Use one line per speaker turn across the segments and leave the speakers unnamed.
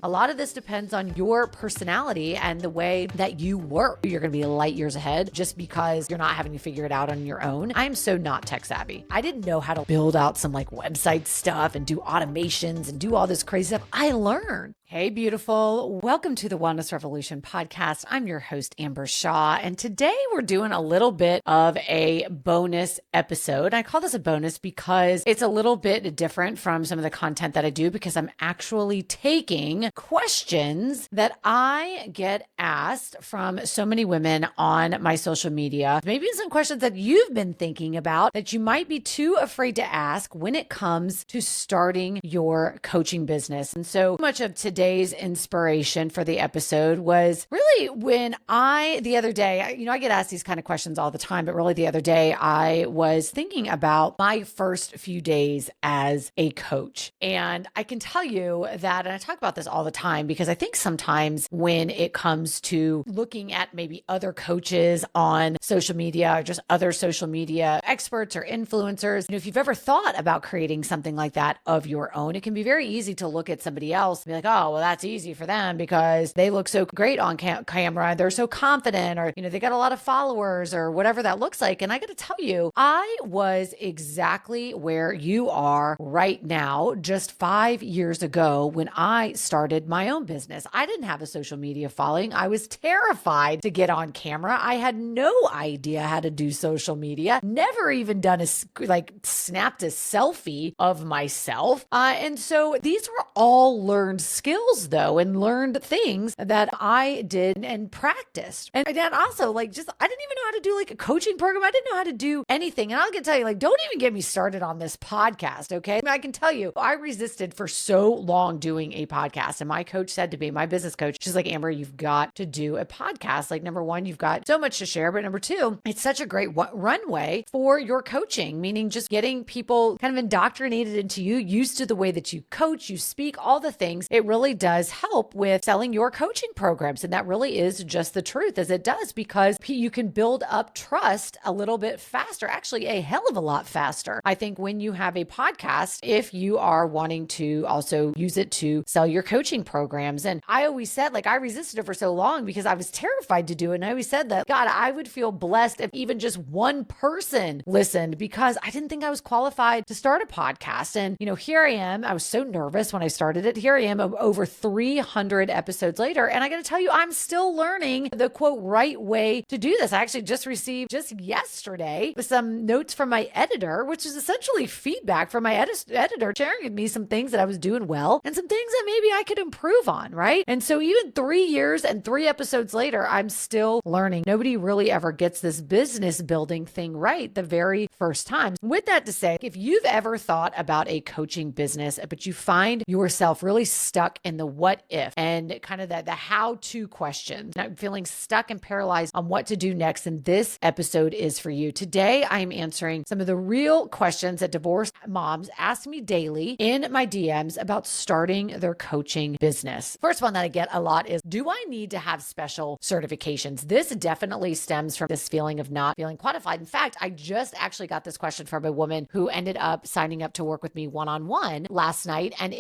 A lot of this depends on your personality and the way that you work. You're going to be light years ahead just because you're not having to figure it out on your own. I'm so not tech savvy. I didn't know how to build out some like website stuff and do automations and do all this crazy stuff. I learned. Hey, beautiful. Welcome to the Wellness Revolution podcast. I'm your host, Amber Shaw, and today we're doing a little bit of a bonus episode. I call this a bonus because it's a little bit different from some of the content that I do because I'm actually taking questions that I get asked from so many women on my social media. Maybe some questions that you've been thinking about that you might be too afraid to ask when it comes to starting your coaching business. And so much of today's inspiration for the episode was really when the other day, I get asked these kind of questions all the time, but really the other day I was thinking about my first few days as a coach. And I can tell you that, and I talk about this all the time because I think sometimes when it comes to looking at maybe other coaches on social media or just other social media experts or influencers, if you've ever thought about creating something like that of your own, it can be very easy to look at somebody else and be like, oh, well, that's easy for them because they look so great on camera. They're so confident, or, they got a lot of followers or whatever that looks like. And I got to tell you, I was exactly where you are right now, just 5 years ago when I started my own business. I didn't have a social media following. I was terrified to get on camera. I had no idea how to do social media, never even done snapped a selfie of myself. And so these were all learned skills though, and learned things that I did and practiced. And then also I didn't even know how to do a coaching program. I didn't know how to do anything. And I can tell you, don't even get me started on this podcast. Okay. I can tell you, I resisted for so long doing a podcast. And my coach said to me, my business coach, she's like, Amber, you've got to do a podcast. Number one, you've got so much to share, but number two, it's such a great runway for your coaching, meaning just getting people kind of indoctrinated into you, used to the way that you coach, you speak, all the things. It really does help with selling your coaching programs. And that really is just the truth, as it does, because you can build up trust a little bit faster, actually a hell of a lot faster. I think when you have a podcast, if you are wanting to also use it to sell your coaching programs. And I always said, I resisted it for so long because I was terrified to do it. And I always said that, God, I would feel blessed if even just one person listened, because I didn't think I was qualified to start a podcast. And, here I am. I was so nervous when I started it. Here I am over 300 episodes later. And I got to tell you, I'm still learning the quote right way to do this. I actually just received just yesterday some notes from my editor, which is essentially feedback from my editor sharing with me some things that I was doing well and some things that maybe I could improve on. Right. And so even 3 years and 3 episodes later, I'm still learning. Nobody really ever gets this business building thing right the very first time. With that to say, if you've ever thought about a coaching business, but you find yourself really stuck in the what if and kind of the how-to questions, I'm feeling stuck and paralyzed on what to do next, and this episode is for you. Today, I'm answering some of the real questions that divorced moms ask me daily in my DMs about starting their coaching business. First one that I get a lot is, do I need to have special certifications? This definitely stems from this feeling of not feeling qualified. In fact, I just actually got this question from a woman who ended up signing up to work with me one-on-one last night. And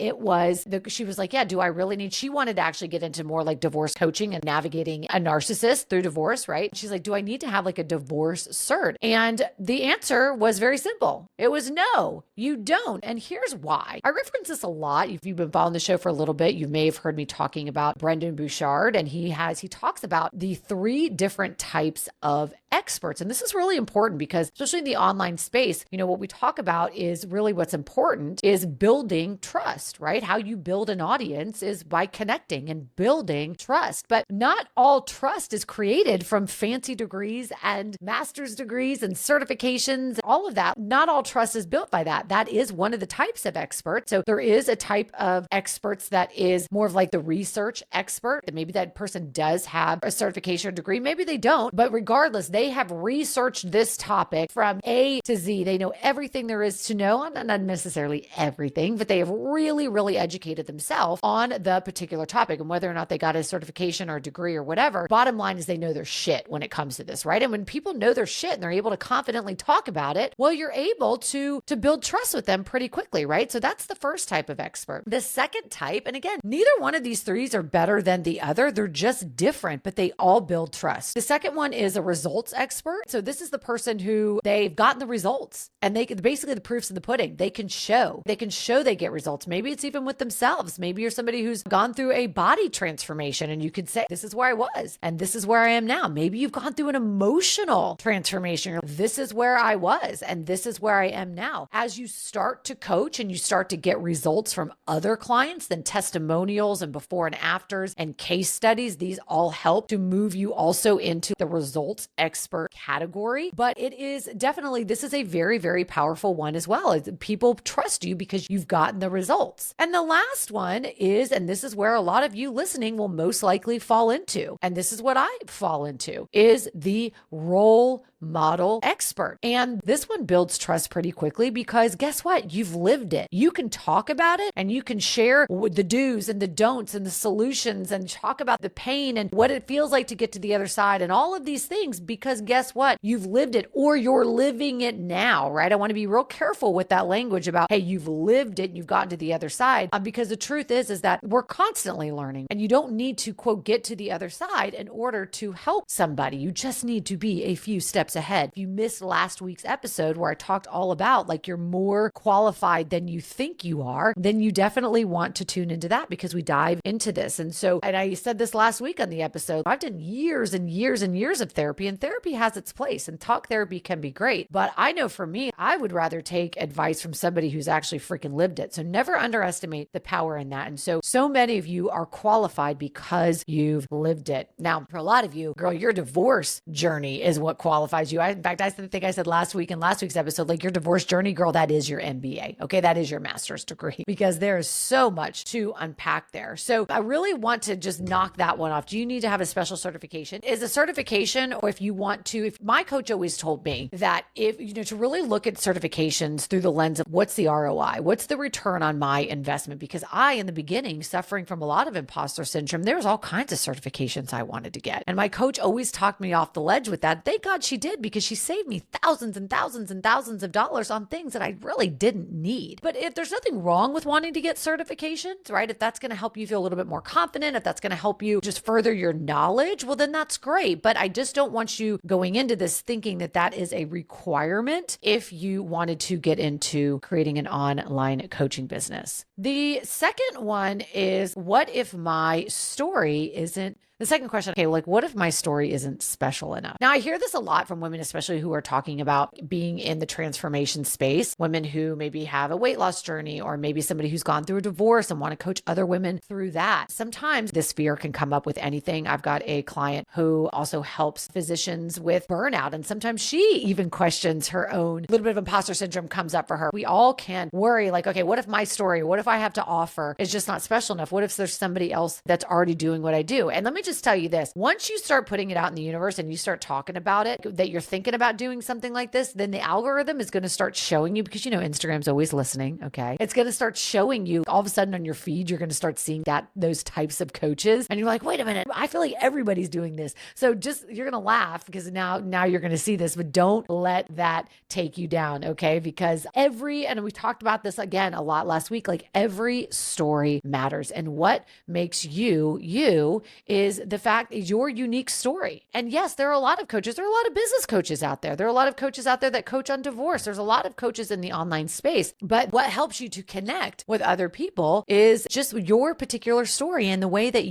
she was like, yeah, do I really need, she wanted to actually get into more divorce coaching and navigating a narcissist through divorce, right? She's like, do I need to have a divorce cert? And the answer was very simple. It was no, you don't. And here's why. I reference this a lot. If you've been following the show for a little bit, you may have heard me talking about Brendon Burchard, and he talks about the 3 different types of experts. And this is really important because especially in the online space, what we talk about is really what's important is building trust, right? How you build an audience is by connecting and building trust. But not all trust is created from fancy degrees and master's degrees and certifications, all of that. Not all trust is built by that. That is one of the types of experts. So there is a type of experts that is more of the research expert. And maybe that person does have a certification or degree. Maybe they don't, but regardless, they have researched this topic from A to Z. They know everything there is to know, not necessarily everything, but they have really, really educated themselves on the particular topic. And whether or not they got a certification or a degree or whatever, bottom line is they know their shit when it comes to this, right? And when people know their shit and they're able to confidently talk about it, well, you're able to build trust with them pretty quickly, right? So that's the first type of expert. The second type, and again, neither one of these threes are better than the other. They're just different, but they all build trust. The second one is a results expert. So this is the person who they've gotten the results and they can basically the proofs in the pudding. They can show they get results. Maybe it's even with themselves. Maybe you're somebody who's gone through a body transformation and you could say, this is where I was and this is where I am now. Maybe you've gone through an emotional transformation. This is where I was and this is where I am now. As you start to coach and you start to get results from other clients, then testimonials and before and afters and case studies, these all help to move you also into the results expert category. But it is definitely, this is a very, very powerful one as well. People trust you because you've gotten the results. And the last one is, and this is where a lot of you listening will most likely fall into, and this is what I fall into, is the role model expert. And this one builds trust pretty quickly because guess what? You've lived it. You can talk about it and you can share the do's and the don'ts and the solutions and talk about the pain and what it feels like to get to the other side and all of these things because guess what? You've lived it or you're living it now, right? I want to be real careful with that language about, hey, you've lived it and you've gotten to the other side because the truth is that we're constantly learning and you don't need to quote, get to the other side in order to help somebody. You just need to be a few steps ahead. If you missed last week's episode where I talked all about like you're more qualified than you think you are, then you definitely want to tune into that because we dive into this. And I said this last week on the episode, I've done years and years and years of therapy and therapy has its place and talk therapy can be great. But I know for me, I would rather take advice from somebody who's actually freaking lived it. So never underestimate the power in that. And so many of you are qualified because you've lived it. Now, for a lot of you, girl, your divorce journey is what qualifies you. In fact, I think I said last week in last week's episode, like your divorce journey, girl, that is your MBA. Okay. That is your master's degree because there is so much to unpack there. So I really want to just knock that one off. Do you need to have a special certification? Is a certification, or if you want to, if my coach always told me that if, to really look at certifications through the lens of what's the ROI, what's the return on my investment? Because in the beginning, suffering from a lot of imposter syndrome, there was all kinds of certifications I wanted to get. And my coach always talked me off the ledge with that. Thank God she did because she saved me thousands and thousands and thousands of dollars on things that I really didn't need. But if there's nothing wrong with wanting to get certifications, right? If that's going to help you feel a little bit more confident, if that's going to help you just further your knowledge, well, then that's great. But I just don't want you going into this thinking that that is a requirement if you wanted to get into creating an online coaching business. The second one is, what if my story isn't the second question, okay, like what if my story isn't special enough? Now, I hear this a lot from women, especially who are talking about being in the transformation space, women who maybe have a weight loss journey, or maybe somebody who's gone through a divorce and want to coach other women through that. Sometimes this fear can come up with anything. I've got a client who also helps physicians with burnout, and sometimes she even questions her own little bit of imposter syndrome comes up for her. We all can worry like, okay, what if my story, what if I have to offer is just not special enough? What if there's somebody else that's already doing what I do? And let me just tell you this, once you start putting it out in the universe and you start talking about it, that you're thinking about doing something like this, then the algorithm is going to start showing you, because Instagram's always listening. Okay. It's going to start showing you all of a sudden on your feed, you're going to start seeing those types of coaches. And you're like, wait a minute, I feel like everybody's doing this. So you're going to laugh because now you're going to see this, but don't let that take you down. Okay. Because and we talked about this again a lot last week, like every story matters. And what makes you is the fact is your unique story. And yes, there are a lot of coaches. There are a lot of business coaches out there. There are a lot of coaches out there that coach on divorce. There's a lot of coaches in the online space. But what helps you to connect with other people is just your particular story and the way that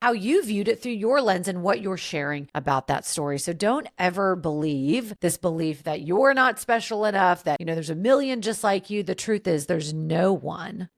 how you viewed it through your lens and what you're sharing about that story. So don't ever believe this belief that you're not special enough, that, there's a million just like you. The truth is there's no one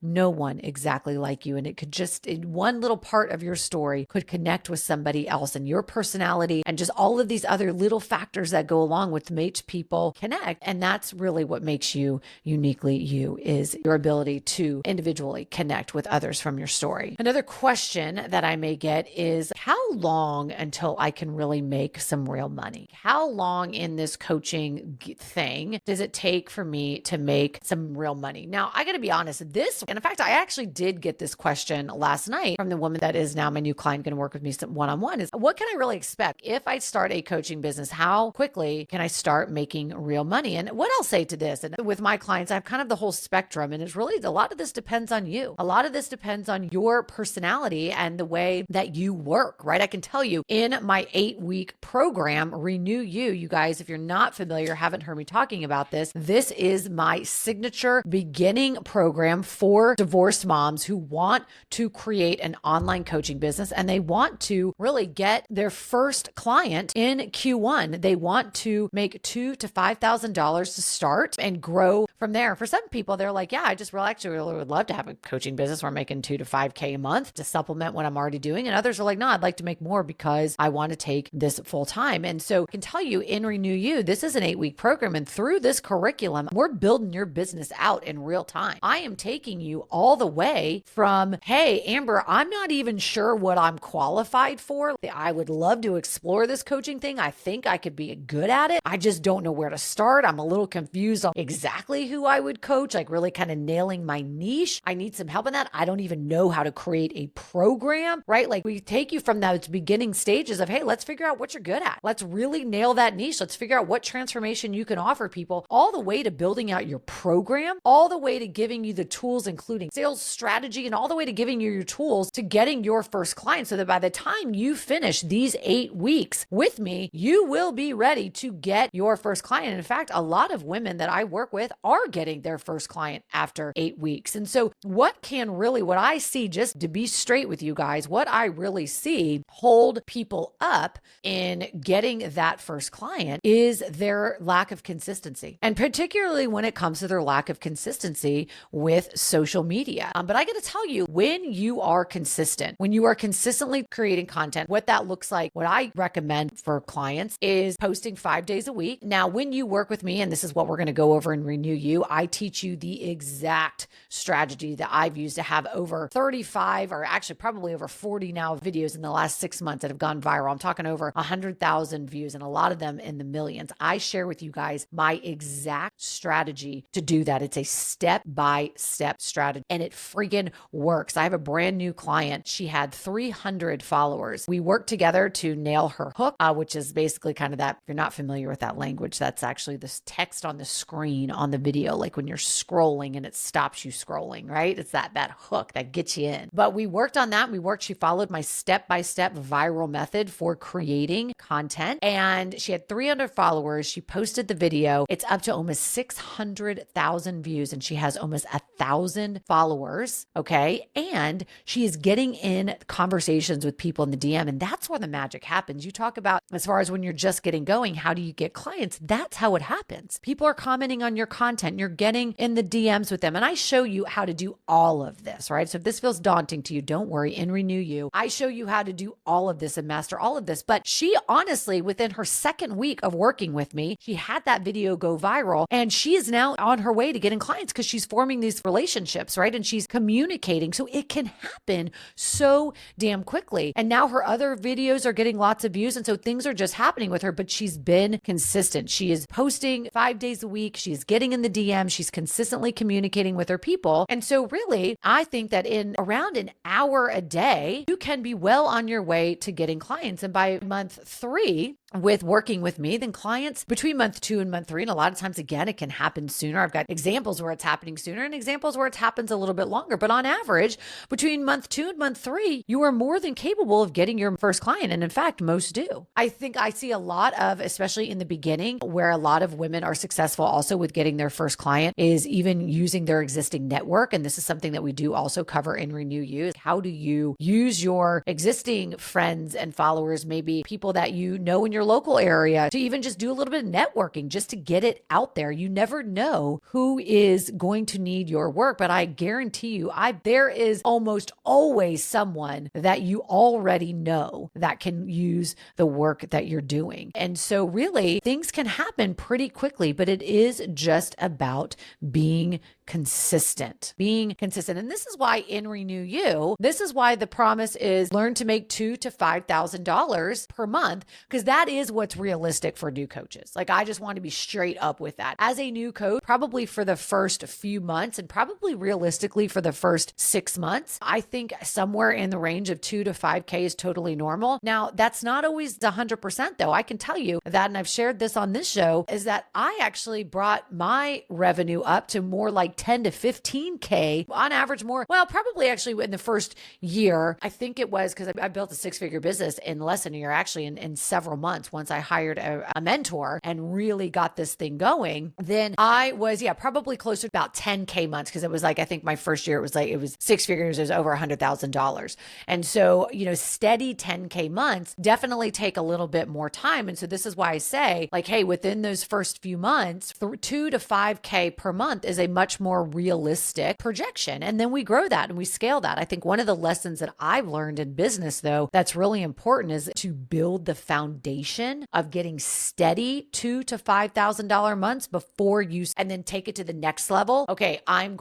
exactly like you. And it could one little part of your story could connect with somebody else, and your personality and just all of these other little factors that go along with makes people connect. And that's really what makes you uniquely you, is your ability to individually connect with others from your story. Another question that I may get is, how long until I can really make some real money? How long in this coaching thing does it take for me to make some real money? Now, I got to be honest, and in fact, I actually did get this question last night from the woman that is now my new client, going to work with me one-on-one, is what can I really expect if I start a coaching business? How quickly can I start making real money? And what I'll say to this, and with my clients, I have kind of the whole spectrum, and it's really a lot of this depends on you. A lot of this depends on your personality and the way that you work, right? I can tell you in my 8-week program, ReNewU, you guys, if you're not familiar, haven't heard me talking about this is my signature beginning program for divorced moms who want to create an online coaching business and they want to really get their first client in Q1. They want to make $2,000 to $5,000 to start and grow from there. For some people, they're like, yeah, I just really would love to have a coaching business where I'm making $2,000 to $5,000 a month to supplement what I'm already doing. And others are like, no, I'd like to make more because I want to take this full time. And so I can tell you in ReNewU, this is an 8-week program. And through this curriculum, we're building your business out in real time. I am taking you all the way from, hey, Amber, I'm not even sure what I'm qualified for. I would love to explore this coaching thing. I think I could be good at it. I just don't know where to start. I'm a little confused on exactly who I would coach, like really kind of nailing my niche. I need some help in that. I don't even know how to create a program, right? Like we take you from those beginning stages of, hey, let's figure out what you're good at. Let's really nail that niche. Let's figure out what transformation you can offer people, all the way to building out your program, all the way to giving you the tools, including sales strategy, and all the way to giving you your tools to getting your first client so that by the time you finish these 8 weeks with me, you will be ready to get your first client. In fact, a lot of women that I work with are getting their first client after 8 weeks. And so what I see, just to be straight with you guys, what I really see hold people up in getting that first client is their lack of consistency. And particularly when it comes to their lack of consistency with social media. But I got to tell you, when you are consistent, when you are consistently creating content, what that looks like, what I recommend for clients is posting 5 days a week. Now, when you work with me, and this is what we're going to go over in ReNewU, I teach you the exact strategy that I've used to have over 35, or actually probably over 40 now videos in the last 6 months that have gone viral. I'm talking over 100,000 views and a lot of them in the millions. I share with you guys my exact strategy to do that. It's a step-by-step strategy and it freaking works. I have a brand new client. She had 300 followers. We worked together to nail her hook, which is basically kind of that, if you're not familiar with that language, that's actually this text on the screen on the video, like when you're scrolling and it stops you scrolling, right? It's that hook that gets you in. But we worked on that. She followed my step-by-step viral method for creating content, and she had 300 followers. She posted the video. It's up to almost 600,000 views and she has almost 1,000 followers. Okay. And she is getting in conversations with people in the DM. And that's where the magic happens. You talk about, as far as when you're just getting going, how do you get clients? That's how it happens. People are commenting on your content. You're getting in the DMs with them. And I show you how to do all of this, right? So if this feels daunting to you, don't worry. In ReNewU, I show you how to do all of this and master all of this. But she honestly, within her second week of working with me, she had that video go viral and she is now on her way to getting clients because she's forming these relationships, right? And she's communicating. So it can happen so damn quickly. And now her other videos are getting lots of views. And so things are just happening with her, but she's been consistent. She is posting 5 days a week. She's getting in the DM. She's consistently communicating with her people. And so really, I think that in around an hour a day, you can be well on your way to getting clients. And by month 3, with working with me, then clients between month 2 and month 3, and a lot of times, again, it can happen sooner. I've got examples where it's happening sooner and examples where it happens a little bit longer. But on average, between month 2 and month 3, you are more than capable of getting your first client. And in fact, most do. I think I see a lot of, especially in the beginning, where a lot of women are successful also with getting their first client is even using their existing network. And this is something that we do also cover in ReNewU. How do you use your existing friends and followers, maybe people that you know in your local area, to even just do a little bit of networking just to get it out there. You never know who is going to need your work, but I guarantee you, there is almost always someone that you already know that can use the work that you're doing. And so really things can happen pretty quickly, but it is just about being consistent. And this is why in ReNewU, this is why the promise is learn to make $2,000 to $5,000 per month, because that that is what's realistic for new coaches. Like, I just want to be straight up with that. As a new coach, probably for the first few months and probably realistically for the first 6 months, I think somewhere in the range of 2 to 5K is totally normal. Now, that's not always 100% though. I can tell you that, and I've shared this on this show, is that I actually brought my revenue up to more like 10 to 15K on average more. Well, probably actually in the first year, I think it was because I built a 6-figure business in less than a year, actually in several months. Once I hired a mentor and really got this thing going, then I was, probably closer to about 10K months. Cause it was like, I think my first year, it was 6 figures, it was over $100,000. And so, steady 10K months definitely take a little bit more time. And so this is why I say, like, hey, within those first few months, 2 to 5K per month is a much more realistic projection. And then we grow that and we scale that. I think one of the lessons that I've learned in business, though, that's really important is to build the foundation of getting steady $2,000 to $5,000 months before you, and then take it to the next level. Okay, I'm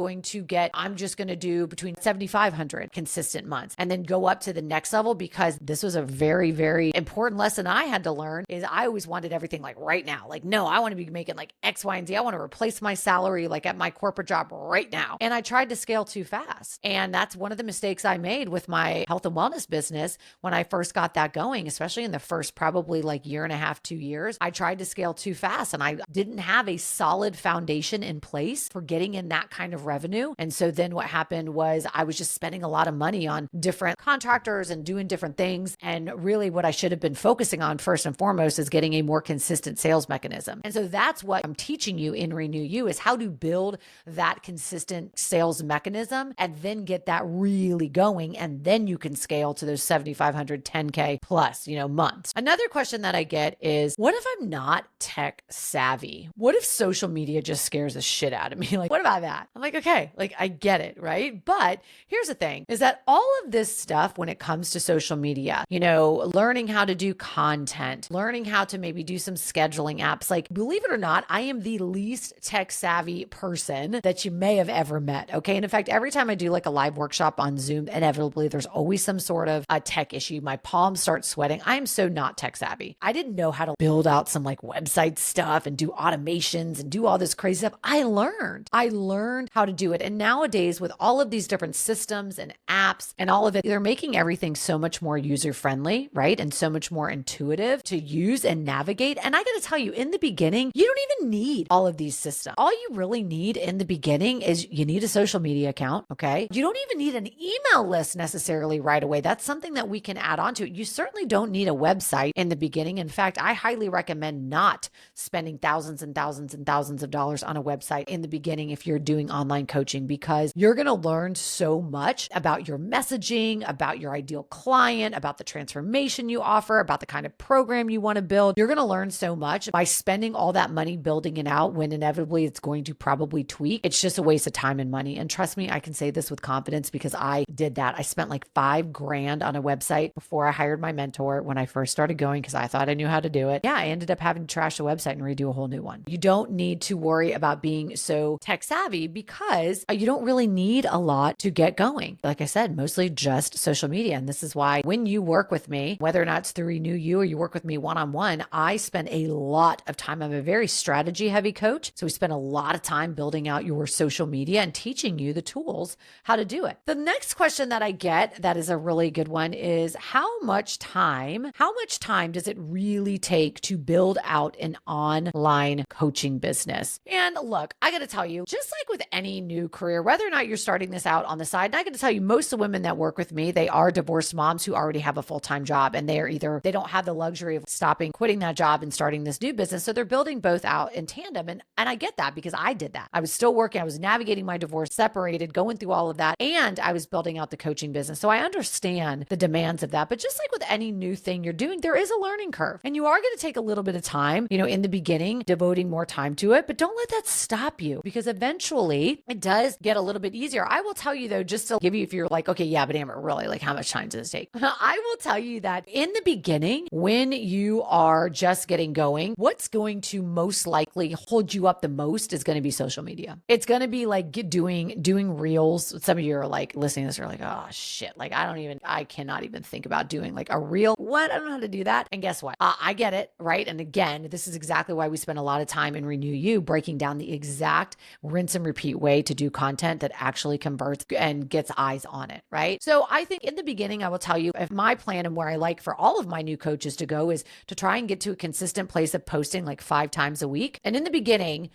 just going to do between 7,500 consistent months and then go up to the next level, because this was a very, very important lesson I had to learn. Is I always wanted everything like right now. Like, no, I want to be making like X, Y, and Z. I want to replace my salary like at my corporate job right now. And I tried to scale too fast. And that's one of the mistakes I made with my health and wellness business when I first got that going, especially in the first probably like year and a half, 2 years. I tried to scale too fast and I didn't have a solid foundation in place for getting in that kind of revenue. And so then what happened was I was just spending a lot of money on different contractors and doing different things. And really what I should have been focusing on first and foremost is getting a more consistent sales mechanism. And so that's what I'm teaching you in ReNewU, is how to build that consistent sales mechanism and then get that really going. And then you can scale to those 7,500, 10K plus, months. Another question that I get is, what if I'm not tech savvy? What if social media just scares the shit out of me? Like, what about that? I'm like, okay, like I get it, right? But here's the thing, is that all of this stuff, when it comes to social media, learning how to do content, learning how to maybe do some scheduling apps, like, believe it or not, I am the least tech savvy person that you may have ever met. Okay. And in fact, every time I do like a live workshop on Zoom, inevitably there's always some sort of a tech issue. My palms start sweating. I'm so not tech savvy. I didn't know how to build out some like website stuff and do automations and do all this crazy stuff. I learned how to do it. And nowadays with all of these different systems and apps and all of it, they're making everything so much more user friendly, right? And so much more intuitive to use and navigate. And I got to tell you, in the beginning, you don't even need all of these systems. All you really need in the beginning is you need a social media account. Okay. You don't even need an email list necessarily right away. That's something that we can add on to it. You certainly don't need a website in the beginning. In fact, I highly recommend not spending thousands and thousands and thousands of dollars on a website in the beginning if you're doing online coaching, because you're going to learn so much about your messaging, about your ideal client, about the transformation you offer, about the kind of program you want to build. You're going to learn so much by spending all that money building it out, when inevitably it's going to probably tweak. It's just a waste of time and money. And trust me, I can say this with confidence because I did that. I spent like $5,000 on a website before I hired my mentor when I first started going, because I thought I knew how to do it. Yeah, I ended up having to trash the website and redo a whole new one. You don't need to worry about being so tech savvy, because you don't really need a lot to get going. Like I said, mostly just social media. And this is why when you work with me, whether or not it's through ReNewU or you work with me one-on-one, I spend a lot of time. I'm a very strategy heavy coach. So we spend a lot of time building out your social media and teaching you the tools how to do it. The next question that I get that is a really good one is, how much time does it really take to build out an online coaching business? And look, I got to tell you, just like with any new career, whether or not you're starting this out on the side, and I got to tell you, most of the women that work with me, they are divorced moms who already have a full-time job, and they don't have the luxury of quitting that job and starting this new business. So they're building both out in tandem. And I get that, because I did that. I was still working. I was navigating my divorce, separated, going through all of that. And I was building out the coaching business. So I understand the demands of that. But just like with any new thing you're doing, there is a learning curve, and you are going to take a little bit of time, in the beginning, devoting more time to it, but don't let that stop you, because eventually it does get a little bit easier. I will tell you though, just to give you, if you're like, okay, yeah, but Amber, really, like how much time does this take? I will tell you that in the beginning, when you are just getting going, what's going to most likely hold you up the most is going to be social media. It's going to be like doing reels. Some of you are like listening to this, are like, oh shit, like I cannot even think about doing like a reel. What? I don't know how to do that. And guess guess what? I get it, right? And again, this is exactly why we spend a lot of time in ReNewU breaking down the exact rinse and repeat way to do content that actually converts and gets eyes on it, right? So I think in the beginning, I will tell you, if my plan and where I like for all of my new coaches to go is to try and get to a consistent place of posting like 5 times a week. And in the beginning,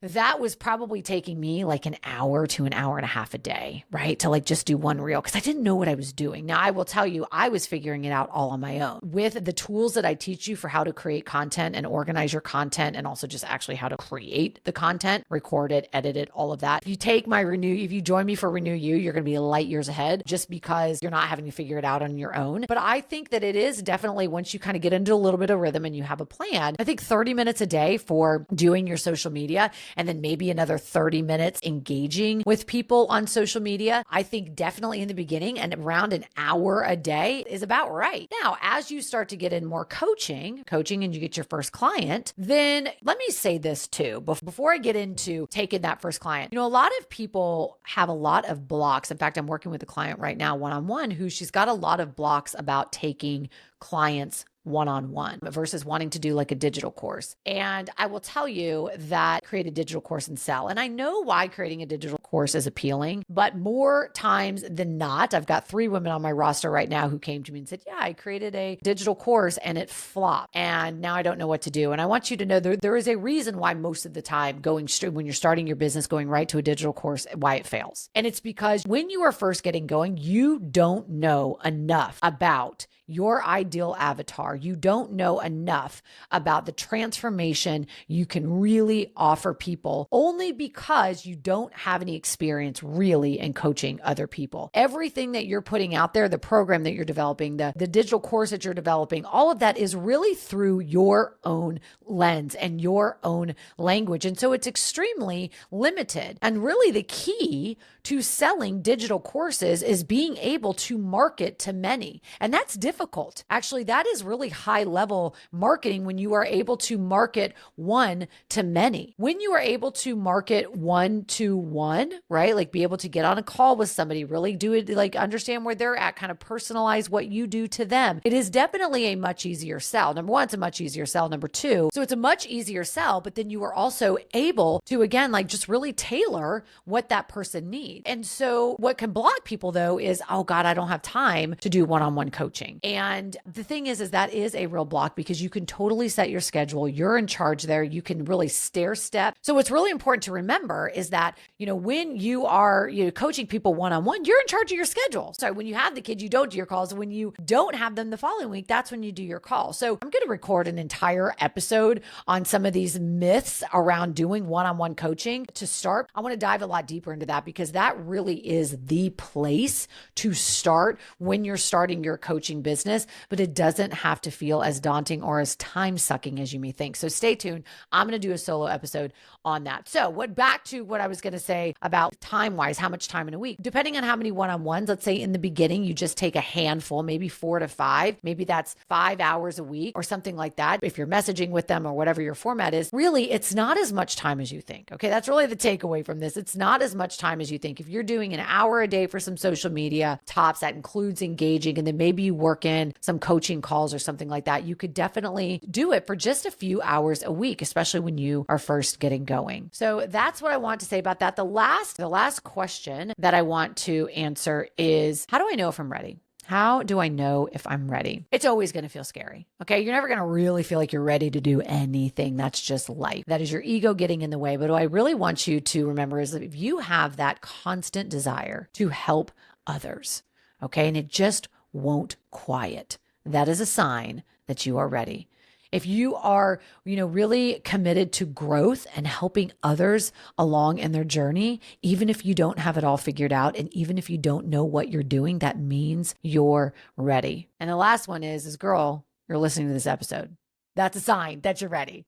that was probably taking me like an hour to an hour and a half a day, right? To like just do one reel because I didn't know what I was doing. Now, I will tell you, I was figuring it out all on my own with the tools that I teach you for how to create content and organize your content, and also just actually how to create the content, record it, edit it, all of that. If you take my if you join me for ReNewU, you're going to be light years ahead just because you're not having to figure it out on your own. But I think that it is definitely, once you kind of get into a little bit of rhythm and you have a plan, I think 30 minutes a day for doing your social media, and then maybe another 30 minutes engaging with people on social media. I think definitely in the beginning and around an hour a day is about right. Now, as you start to get in more coaching and you get your first client, then let me say this too, before I get into taking that first client. A lot of people have a lot of blocks. In fact, I'm working with a client right now, one-on-one, who she's got a lot of blocks about taking clients one-on-one versus wanting to do like a digital course. And I will tell you that create a digital course and sell. And I know why creating a digital course is appealing, but more times than not, I've got 3 women on my roster right now who came to me and said, yeah, I created a digital course and it flopped. And now I don't know what to do. And I want you to know there is a reason why most of the time going straight, when you're starting your business, going right to a digital course, why it fails. And it's because when you are first getting going, you don't know enough about your ideal avatar. You don't know enough about the transformation you can really offer people, only because you don't have any experience really in coaching other people. Everything that you're putting out there, the program that you're developing, the digital course that you're developing, all of that is really through your own lens and your own language. And so it's extremely limited. And really the key to selling digital courses is being able to market to many. And that's difficult. Actually, that is really high level marketing when you are able to market one to many. When you are able to market one to one, right? Like be able to get on a call with somebody, really do it, like understand where they're at, kind of personalize what you do to them. It is definitely a much easier sell. Number one, it's a much easier sell. Number two, so it's a much easier sell, but then you are also able to, again, like just really tailor what that person needs. And so what can block people though is, oh God, I don't have time to do one-on-one coaching. And the thing is that is a real block because you can totally set your schedule. You're in charge there. You can really stair step. So what's really important to remember is that, when you are, coaching people one-on-one, you're in charge of your schedule. So when you have the kids, you don't do your calls. When you don't have them the following week, that's when you do your call. So I'm going to record an entire episode on some of these myths around doing one-on-one coaching. To start, I want to dive a lot deeper into that because that really is the place to start when you're starting your coaching business, but it doesn't have to feel as daunting or as time-sucking as you may think. So stay tuned. I'm going to do a solo episode on that. So back to what I was going to say about time-wise, how much time in a week, depending on how many one-on-ones, let's say in the beginning, you just take a handful, maybe 4 to 5, maybe that's 5 hours a week or something like that. If you're messaging with them or whatever your format is, really, it's not as much time as you think. Okay. That's really the takeaway from this. It's not as much time as you think. If you're doing an hour a day for some social media tops, that includes engaging, and then maybe you work in some coaching calls or something like that, you could definitely do it for just a few hours a week, especially when you are first getting going. So that's what I want to say about that. The last question that I want to answer is, how do I know if I'm ready? How do I know if I'm ready? It's always going to feel scary. Okay. You're never going to really feel like you're ready to do anything. That's just life. That is your ego getting in the way. But what I really want you to remember is that if you have that constant desire to help others, okay, and it just won't quiet, that is a sign that you are ready. If you are, really committed to growth and helping others along in their journey, even if you don't have it all figured out, and even if you don't know what you're doing, that means you're ready. And the last one is girl, you're listening to this episode. That's a sign that you're ready.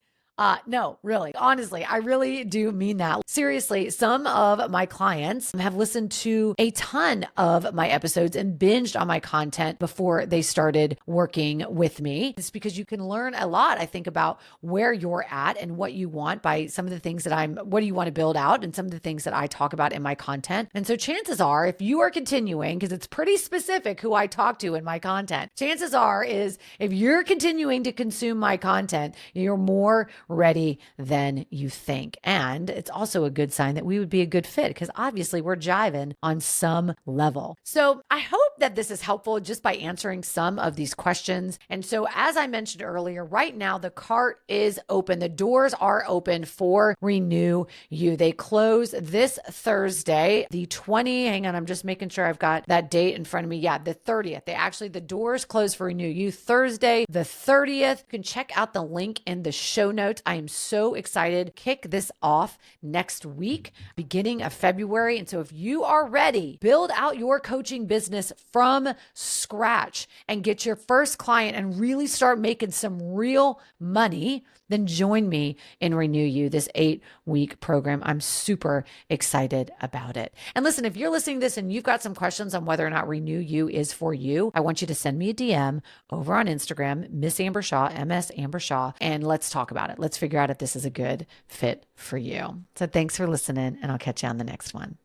No, really. Honestly, I really do mean that. Seriously, some of my clients have listened to a ton of my episodes and binged on my content before they started working with me. It's because you can learn a lot, I think, about where you're at and what you want by some of the things that what do you want to build out and some of the things that I talk about in my content. And so chances are, if you are continuing, because it's pretty specific who I talk to in my content, chances are is if you're continuing to consume my content, you're more ready than you think. And it's also a good sign that we would be a good fit because obviously we're jiving on some level. So I hope that this is helpful just by answering some of these questions. And so as I mentioned earlier, right now the cart is open. The doors are open for Renew You. They close this Thursday, hang on, I'm just making sure I've got that date in front of me. Yeah, the 30th. The doors close for Renew You Thursday, the 30th. You can check out the link in the show notes. I am so excited to kick this off next week, beginning of February. And so if you are ready, build out your coaching business from scratch and get your first client and really start making some real money, then join me in Renew You, this 8-week program. I'm super excited about it. And listen, if you're listening to this and you've got some questions on whether or not Renew You is for you, I want you to send me a DM over on Instagram, Miss Amber Shaw, MS Amber Shaw, and let's talk about it. Let's figure out if this is a good fit for you. So thanks for listening, and I'll catch you on the next one.